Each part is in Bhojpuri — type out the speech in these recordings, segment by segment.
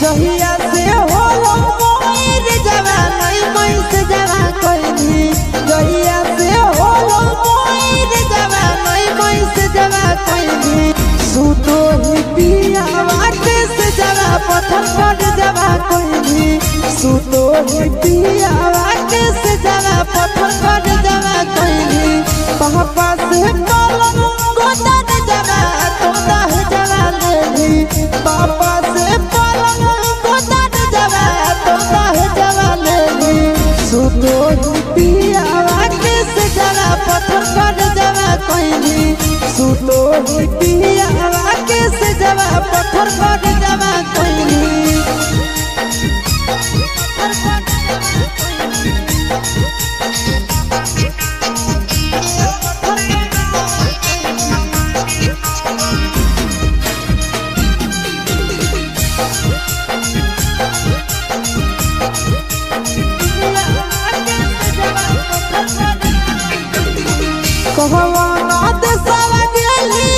जहिया से होलो मोर जवानी मैं से जवा कइनी जहिया से होलो मोर जवानी मैं से जवा कइनी सुतो ही पिया वाटे से जवा पत्थर पर जवा कइनी सुतो ही पिया वाटे से जवा पत्थर पर जवा कइनी पापा से पलंग गोदा जवा तोदा जवा लेनी पापा से पलंग सुतो पिया वाटे से जरा पत्थर पर जवा कइनी सुतो पिया वाटे से जरा पत्थर पर जवा कइनी कहवाना देशवा गेली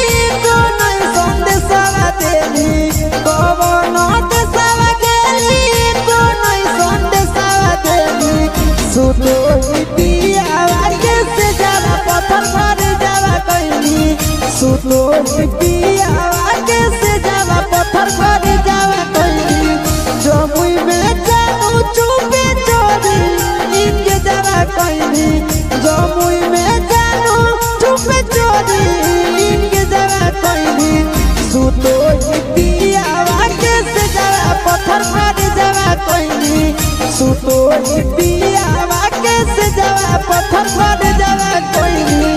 तो नहीं संदेशवा देली कहवाना देशवा गेली तो नहीं संदेशवा देली सुतो पिया वाटे से जरा पत्थर पर जवा कइनी सुतो पिया वाटे से जरा पत्थर पर जवा कइनी जमुई में जानू चुपे चोरी इनके जवा कइनी जमुई में चुपे चोरी इनके जवा कइनी सुतो पिया वाटे से जरा पत्थर पर जवा कइनी सुतो पिया वाटे से जरा पत्थर पर जवा कइनी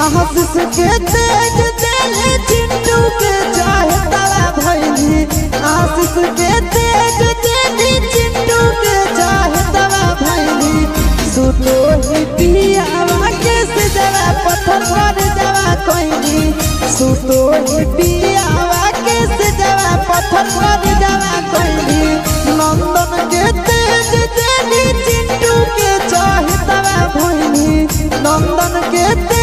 आशीष के तेज दिल चिंटू के चाहे तला भइली आशीष के तेज दिल चिंटू के चाहे तला भइली सुतो पिया वाटे से जरा पत्थर पर जवा कइनी सुतो पिया वाटे से जरा पत्थर पर जवा कइनी नंदन के तेज दिल चिंटू के चाहे तला भइली नंदन के तेज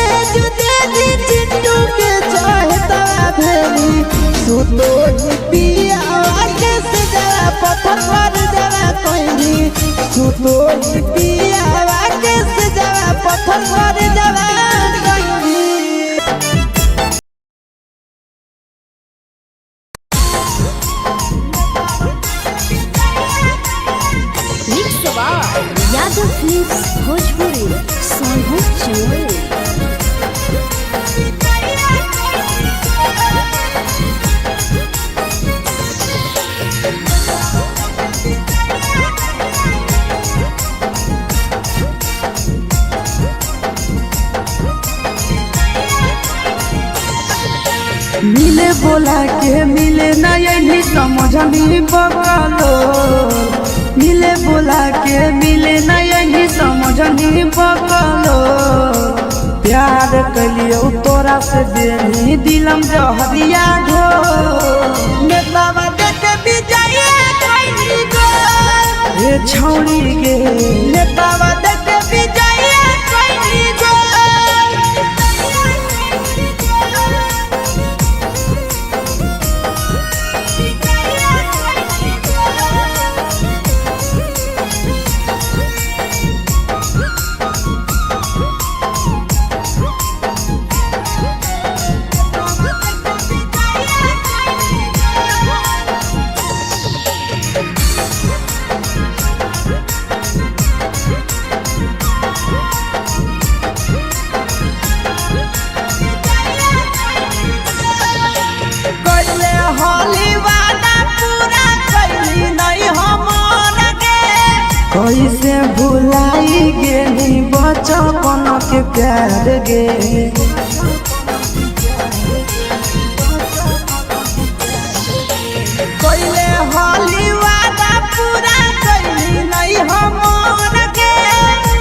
चिंटू के चाहता भेली सुतो पिया वाटे से जरा पत्थर पर जवा कइनी सुतो पिया वाटे से जरा पत्थर पर जवा कइनी यादव फिल्म्स भोजपुरी सोनू चैनल मिले बोला के मिले ना यही समझनी बकलो मिले बोला के मिले ना यही समझनी बकलो प्यार कलियो तोरा से देनी दिलम जहरिया ढो नेतावा देके बिजाए कइनी गो ये छौड़ी के नेतावा देके बिजाए कइनी गो कैसे भुलाई गेली बचपन के प्यार गे। कैले हाली वादा पूरा कैली नहीं हमर के।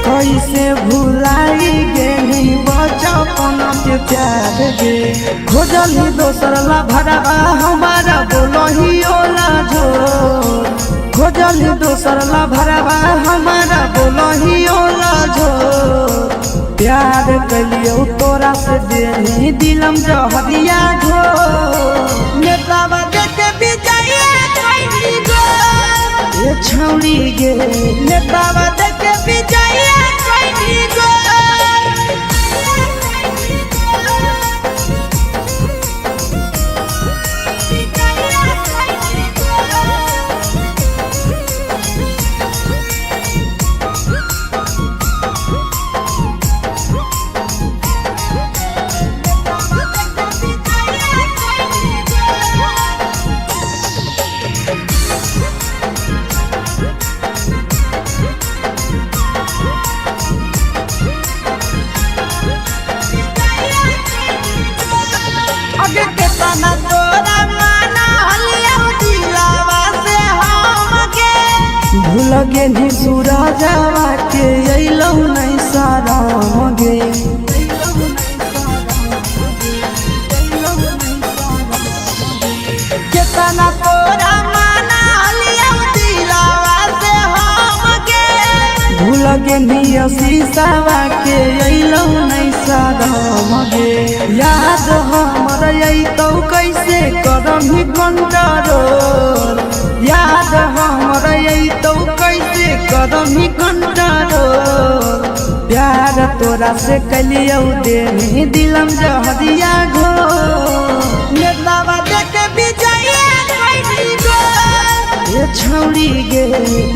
कैसे भुलाई गेली बचपन के प्यार गे। खोजली दोसर ला भरवा हमारा बोलही ओला जो। खोजली दोसर ला भरवा हमारा बोलही ओला जो। प्यार कलियो तोरा से देनी दिलम जहरिया घो। नेतावा देखे विजया कैली गो। ये छौड़ी गे नेतावा देखे विजया कैली गो। भूल गेली सूरजवा के अइलौ नहीं साराम गे। केतना तोरा माना लियौ दिलवा से हम गे। भूल गेली शीशावा के अइलौ नहीं साराम गे। याद हमर अइतौ कैसे करमही कंट्रोल। याद हमर अइतौ कैसे करमही कंट्रोल। प्यार तोरा से कलियौ देनी दिलम जहरिया घो। नेतावा देखे विजया कैली गो। ये छौड़ी गे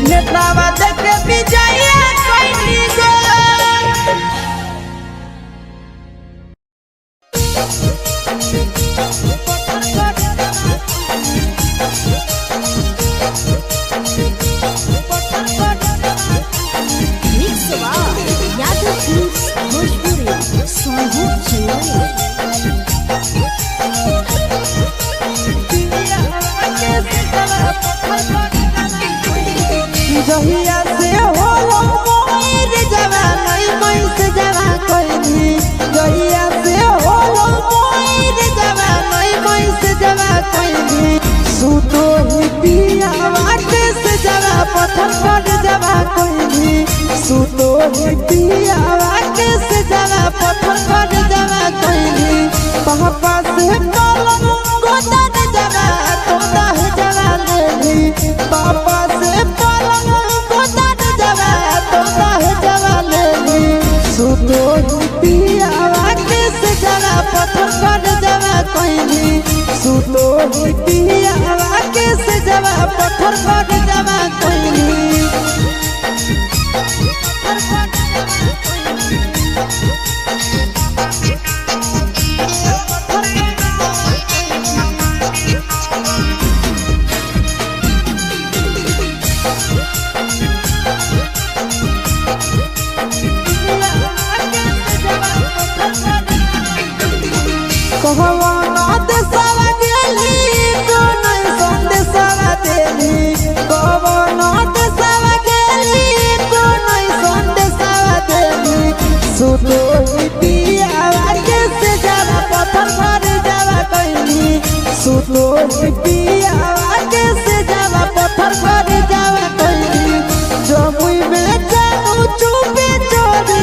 नेतावा देखे विजया कैली गो। यादव फिल्म्स भोजपुरी सोनभद्र चंद्र। जहिया से होलो मोर जवानी मैस जवा कैली। जहिया से होलो मोर जवानी मैस जवा कैली। सुतो ही पियावा के से जवा पत्थर पर जवा कैली। सुतो ही पियावा के से जवा पत्थर पर जवा कैली। पापा से कलम गोदन जवा तोदा है जवा लेली। पापा से कलम गोदन जवा तोदा है जवा लेली। सुतो ही पियावा के से जवा पत्थर पर जवा कैली। सुतो ही पियावा के से जवा पत्थर पर जवा कैली। कहवाना देशवा गेली तो नहीं संदेशवा देली। कहवाना देशवा गेली तो नहीं संदेशवा देली। सुतो ही पियावा के से जवा पत्थर पर जवा कैली। सुतो ही पियावा के से जवा पत्थर पर जवा कैली। जमुई में जानू चुपे चोरी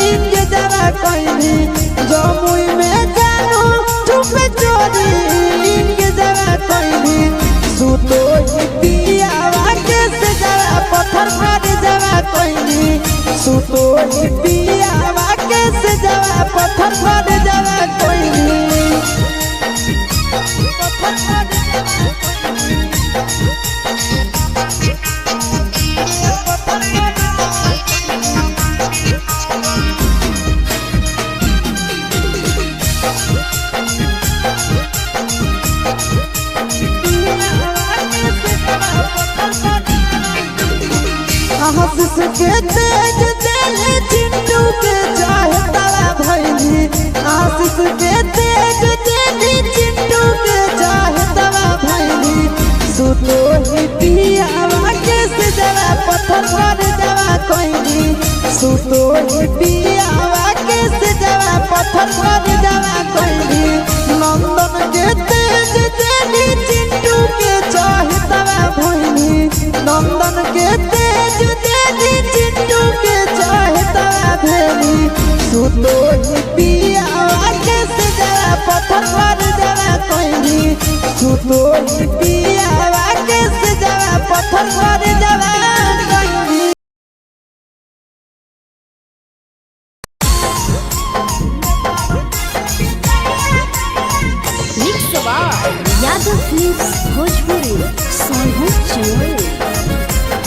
इनके जवा कैली। जमुई में जानू चुपे चोरी इनके जवा कैली। सुतो ही पियावा के से जवा पत्थर पर जवा कैली। सुतो ही पियावा के से जवा पत्थर पर जवा कैली। आशीष के तेज दिल चिंटू के चाहे तला भैली आशीष के तेज दिल चिंटू के चाहे तला भैली सुतो ही पियावा के से जरा पत्थर पर जवा कोई सुतो ही पियावा के से जरा पत्थर पर जवा कोई नंदन के तेज दिल चिंटू के चाहे तला भैली नंदन के तेज दिल चिंटू के चाहे तला भैली सुतो ही पियावा के से जरा पत्थर पर जवा कोई सुतो ही पियावा के से जरा पत्थर पर जवा कोई यादव फिल्म्स भोजपुरी सोनू चंदेल।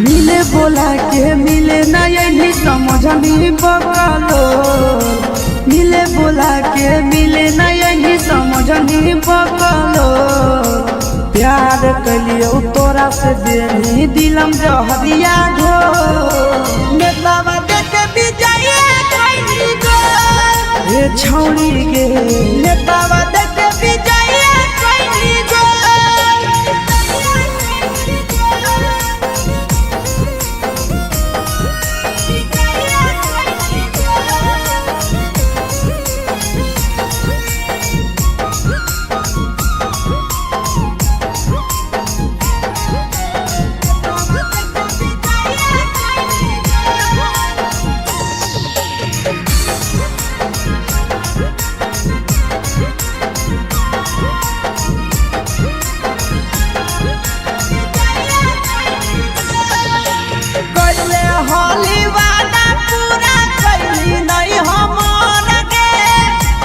मिले बोला के मिले ना यही समझनी बकलो मिले बोला के मिले ना यही समझनी बकलो प्यार कलियो तोरा से देनी दिलम जहरिया घो नेतावा देख विजय कइली गो ए छौरी गे नेतावा देख विजय कइली गो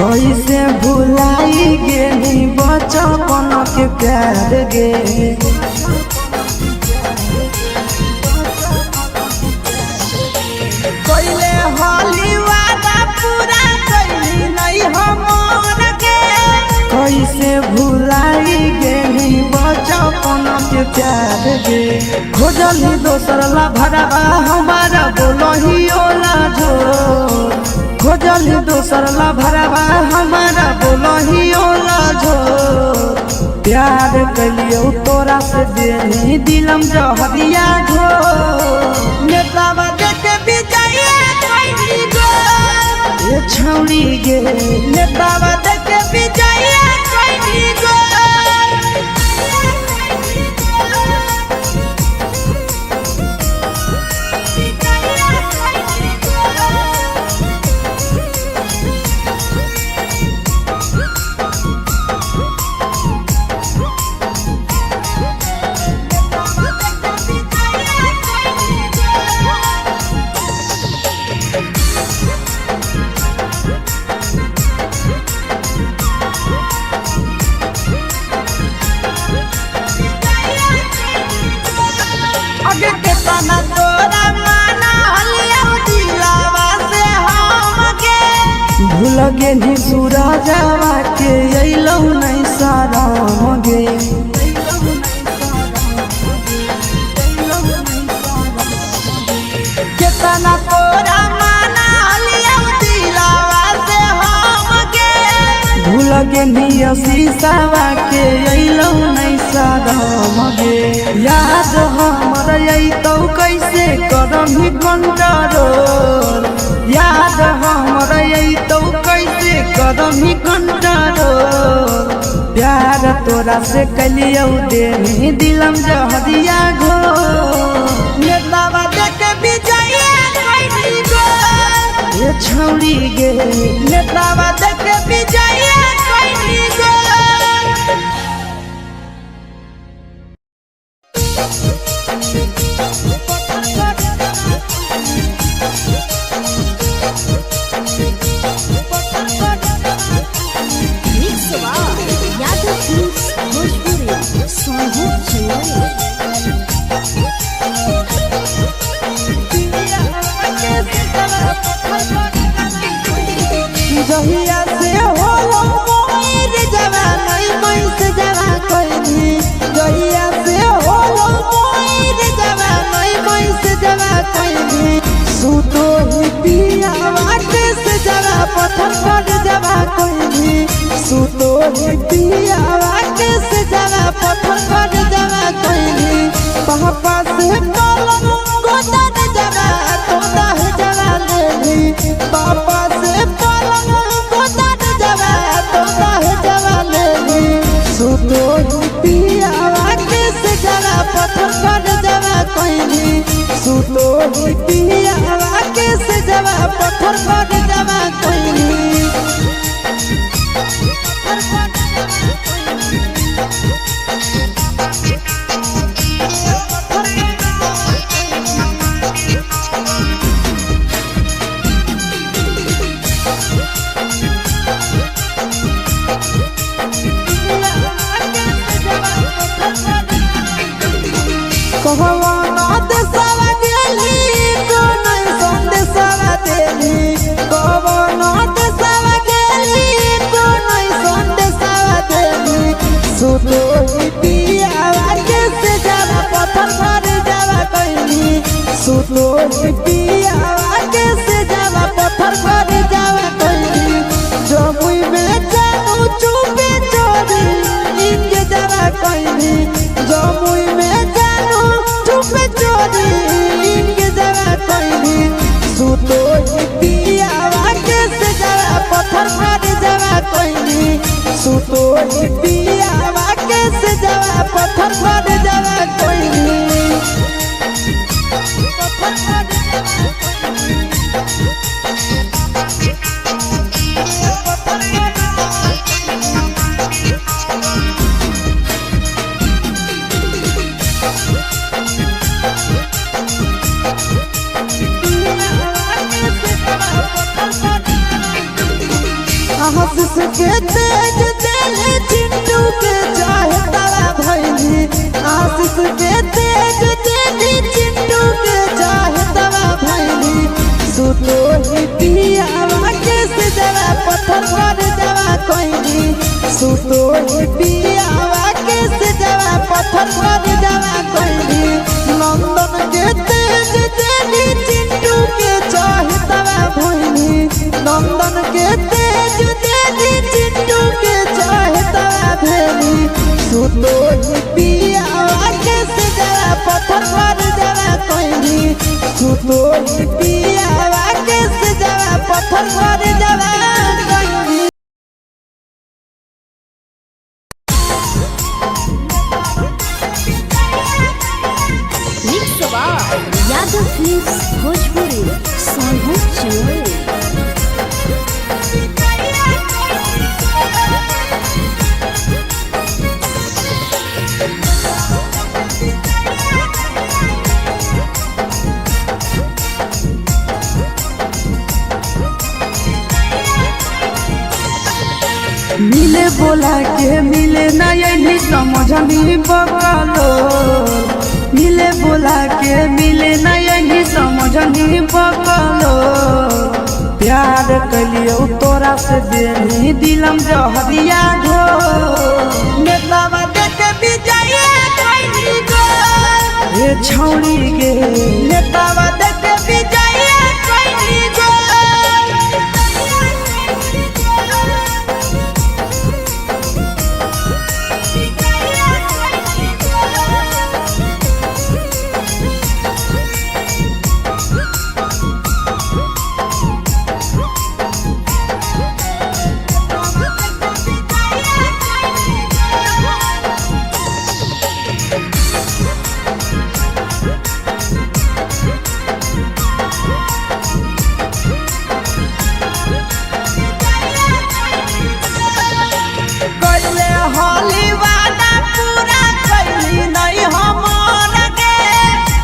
कैसे भुलाई गेली बचपन के प्यार गे कैले होली वादा पूरा कैली नहीं हमर गे कैसे भुलाई गेली बचपन के प्यार गे खोजली दोसर ला भरवा हमारा बोलही ओला जो खोजली दोसर ला भरवा हमारा बोलही ओला जो प्यार कलियो तोरा से देनी दिलम जहरिया घो नेतावा देख विजय कइली गो ए छौरी गे नेतावा देख विजय कइली गो आगे के तना तोरा माना हलिया दिलावा से हम के भूल गे नी सूरजवा के अइलौ नहीं साराम गे केतना तोरा माना हलिया दिलावा से हम के भूल गे नी शीशावा के अइलौ नहीं साराम गे याद हमर तो कैसे करमी कंट्रोल याद हमर तो कैसे करमी कंट्रोल प्यार तोरा से कलियो देनी दिलम जहरिया घो नेतावा देख विजय कइली गो ए छौरी गे नेतावा देख विजय कइली गो यादव फिल्म्स भोजपुरी सोनू चंदेल। जहिया से होलो मोर जवा नहीं मैं से जवा कोइनी जहिया से होलो मोर जवा नहीं मैं से जवा कोइनी सुतो ही पिया वाटे से जवा पत्थर पर जवा कोइनी सुतो ही पिया वाटे से जवा पत्थर पर जवा कोइनी पापा से पलंग गोदा जवा तोदा है जवा लेनी पापा से पलंग गोदा जवा तोदा है जवा लेनी सुतो ही पिया वाटे से जवा पत्थर पर जवा कोइनी सुतो ही पिया वाटे से जवा पत्थर पर जवा कोइनी कहवाना देशवा गेली को नहीं संदेशवा देली कहवाना देशवा गेली को नहीं संदेशवा देली सुतो ही पिया वाटे से जवा पत्थर पर जवा कोइनी सुतो ही पिया वाटे से जवा पत्थर पर जवा कोइनी जमुई में जानू चुपे चोरी इनके जवा कोइनी जमुई में चुपे चोरी इनके जवा कोइनी सुतो ही पिया वाटे से जवा पत्थर पर जवा कोइनी सुतो ही पिया वाटे से जवा पत्थर पर जवा कोइनी आशीष के तेज दिल चिंटू के चाहे तारा भैली आशीष के तेज दिल चिंटू के चाहे तारा भैली सुतो ही पिया वाटे से जवा पत्थर पर जवा कोइनी सुतो ही पिया वाटे से जवा पत्थर पर जवा कोइनी नंदन के तेज दिल चिंटू के चाहे तारा भैली नंदन के तेज चिंटू के चाहे तारा भेली सुतो ही पिया वाटे से जवा पत्थर पर जवा कोइनी सुतो ही पिया वाटे से जवा पत्थर पर जवा कोइनी mix by Yadav Films Bhojpuri Sonu Chandra मिले बोला के मिले ना यही समझनी बकलो मिले बोला के मिले ना यही समझनी बकलो प्यार कलियो तोरा से देनी दिलम जहरिया ढो नेतावा देख विजय कोइनी गो ए छौड़ी गे नेतावा देख विजय कोइनी गो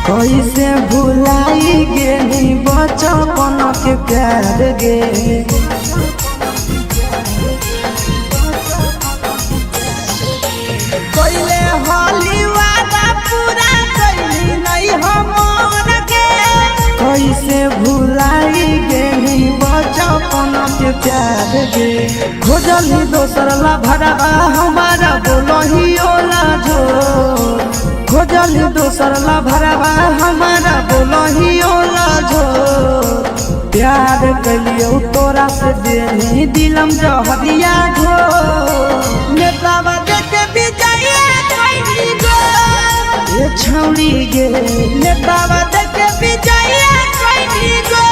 कैसे भुलाई गेली बचपन के प्यार गे कैले हाली वादा पूरा कैली नहीं हमर के कैसे भुलाई गेली बचपन के प्यार के खोजली दोसर ला भरवा हमारा बोलही ओला जो खोजली दोसर ला भरवा हमारा बोलही ओला जो प्यार कलियो तोरा से देनी दिलम जहरिया घो नेतावा देखे बिजाइए कोई गो ये छौड़ी गे नेतावा देखे बिजाइए कोई गो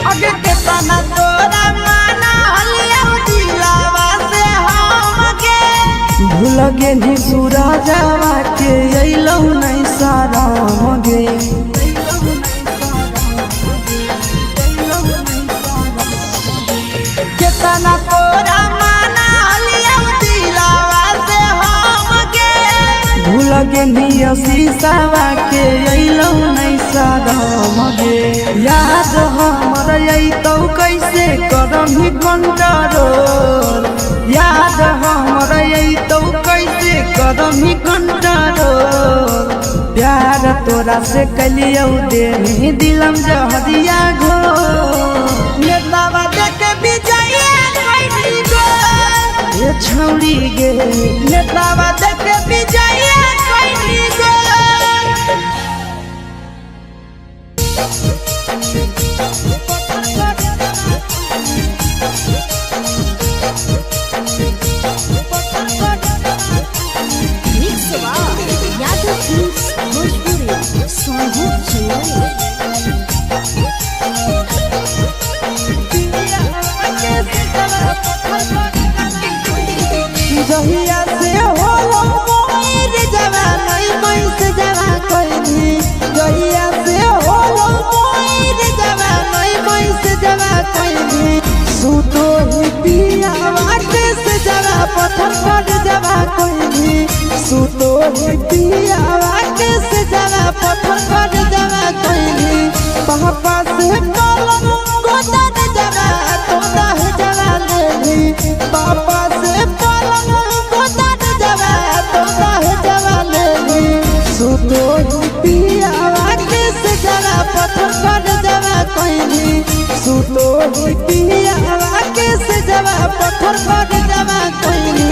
आगे के तना तोरा माना हलिया दिलावा से हमके भूल गे नी सूरजवा के अइलौ नहीं सारा मगे के तना तोरा माना हलिया दिलावा से हमके भूल गे नी शीशावा के अइलौ नहीं सारा मगे याद हमर तो कैसे करमी कंट्रोल याद हमर तो कैसे करमी कंट्रोल प्यार तोरा से कलियो देनी दिलम जहरिया घो नेतावा देखे बिजाइए कोई गो ये छौड़ी गे नेतावा देखे बिजाइए कोई गो यादव फिल्म्स भोजपुरी सोनू चंद्र जहिया से होलो मोर जवान मैं से जवा कोई जहिया से होलो मोर जवान मैं से जवा कोई सुतो ही पिया वाटे से जवा पत्थर पर जवा कोई सुतो ही पिया वाटे से जवा पत्थर पर जवा कोई पापा से पलंग गोदा जवा तोदा है जवा लेली पापा से पलंग गोदा जवा तोदा है जवा लेली सुतो ही पिया वाटे से जवा पत्थर पर जवा कोई सुतो ही पिया वाटे से जवा पत्थर पर जवा कोई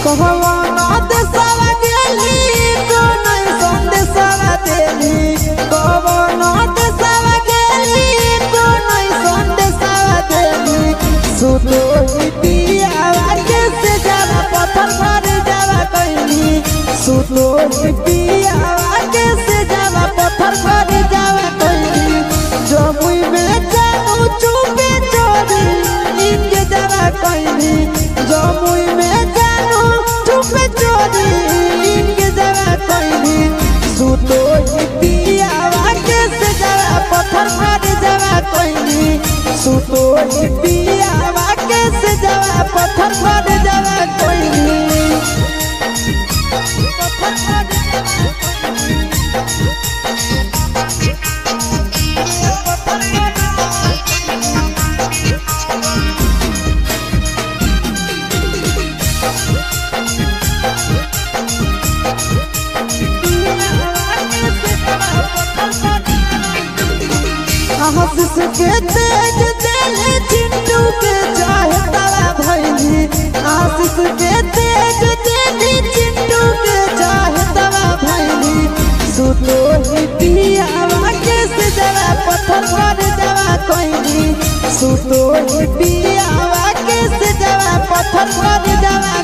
कहवा नाद सावा गेली तो नहीं संदेशवा देली कहवा नाद सावा गेली तो नहीं संदेशवा देली सुतो ही पिया वाटे से जवा पत्थर पर जवा कहली सुतो ही पिया वाटे से जवा पत्थर पर जवा कहली जमुई में जाऊ चुपे चोरी इनके जवा कहली जमुई में चुपे चोरी इनके जवा कोई सुतो ही पिया वाटे से जवा पत्थर पर जवा कोई सुतो ही पिया वाटे से जवा पत्थर पर जवा कोई आशीष के तेज दिल चिंटू के चाहे तारा भैली आशीष के तेज दिल चिंटू के चाहे तारा भैली सुतो ही पिया वाटे से जवा पत्थर पर जवा कोई सुतो ही पिया वाटे से जवा पत्थर पर जवा